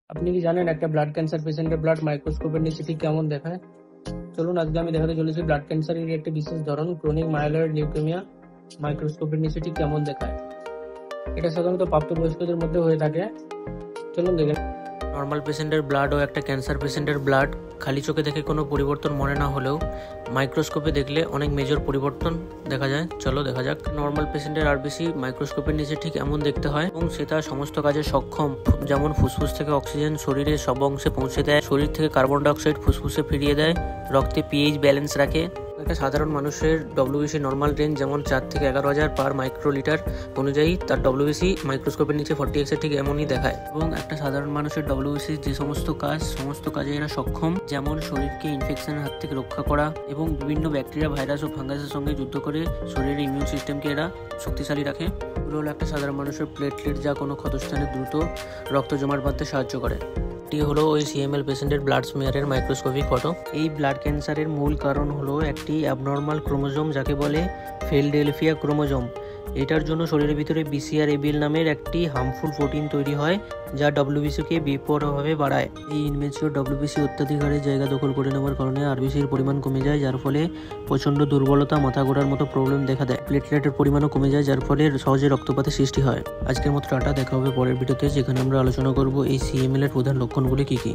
আপনি কি জানেন একটা ব্লাড ক্যান্সার পেশেন্টের ব্লাড মাইক্রোস্কোপের নিচে ঠিক কেমন দেখায়? চলুন আজকে আমি দেখাতে চলেছি ব্লাড ক্যান্সারের একটি বিশেষ ধরন ক্রনিক মাইলয়েড লিউকেমিয়া মাইক্রোস্কোপের নিচে ঠিক কেমন দেখায়। এটা সাধারণত প্রাপ্তবয়স্কদের মধ্যে হয়ে থাকে। চলুন দেখে নর্মাল পেশেন্টের ব্লাড ও একটা ক্যান্সার পেশেন্টের ব্লাড খালি চোখে দেখে কোনো পরিবর্তন মনে না হলেও মাইক্রোস্কোপে দেখলে অনেক মেজর পরিবর্তন দেখা যায়। চলো দেখা যাক। নর্মাল পেশেন্টের আরবিসি মাইক্রোস্কোপের নিচে ঠিক এমন দেখতে হয় এবং সে তার সমস্ত কাজে সক্ষম, যেমন ফুসফুস থেকে অক্সিজেন শরীরের সব অংশে পৌঁছে দেয়, শরীর থেকে কার্বন ডাইঅক্সাইড ফুসফুসে ফিরিয়ে দেয়, রক্তে পিএইচ ব্যালেন্স রাখে। একটা সাধারণ মানুষের ডব্লিউবিসি নর্মাল রেঞ্জ যেমন 4 থেকে 11,000 পার মাইক্রোলিটার অনুযায়ী তার ডব্লিউবিসি মাইক্রোস্কোপের নিচে 40x ঠিক এমনই দেখায়। এবং একটা সাধারণ মানুষের ডব্লিউবিসি যে সমস্ত কাজে এরা সক্ষম, যেমন শরীরকে ইনফেকশনের হাত থেকে রক্ষা করা এবং বিভিন্ন ব্যাকটেরিয়া, ভাইরাস ও ফাঙ্গাসের সঙ্গে যুদ্ধ করে শরীরের ইমিউন সিস্টেমকে এরা শক্তিশালী রাখে। এগুলো হলো একটা সাধারণ মানুষের প্লেটলেট, যা কোনো ক্ষতস্থানে দ্রুত রক্ত জমাট বাঁধতে সাহায্য করে। এটি হলো ওই সিএমএল পেশেন্টের ব্লাড স্মিয়ারের মাইক্রোস্কোপিক ফটো। এই ব্লাড ক্যান্সারের মূল কারণ হলো একটি অ্যাবনর্মাল ক্রোমোজোম, যাকে বলে ফিলাডেলফিয়া ক্রোমোজোম। এটার জন্য শরীরের ভিতরে BCR-ABL নামের একটি হার্মফুল প্রোটিন তৈরি হয়, যা ডব্লিউবিসিকে বেপরোয়াভাবে বাড়ায়। এই ইনমেচিওর ডব্লিউবিসি অত্যাধিক হারে জায়গা দখল করে নেওয়ার কারণে আরবিসির পরিমাণ কমে যায়, যার ফলে প্রচণ্ড দুর্বলতা, মাথা ঘোরার মতো প্রবলেম দেখা দেয়। প্লেটলেটের পরিমাণও কমে যায়, যার ফলে সহজে রক্তপাতের সৃষ্টি হয়। আজকের মতো টাটা, দেখা হবে পরের ভিডিওতে, যেখানে আমরা আলোচনা করব এই সিএমএল এর প্রধান লক্ষণগুলি কী কী।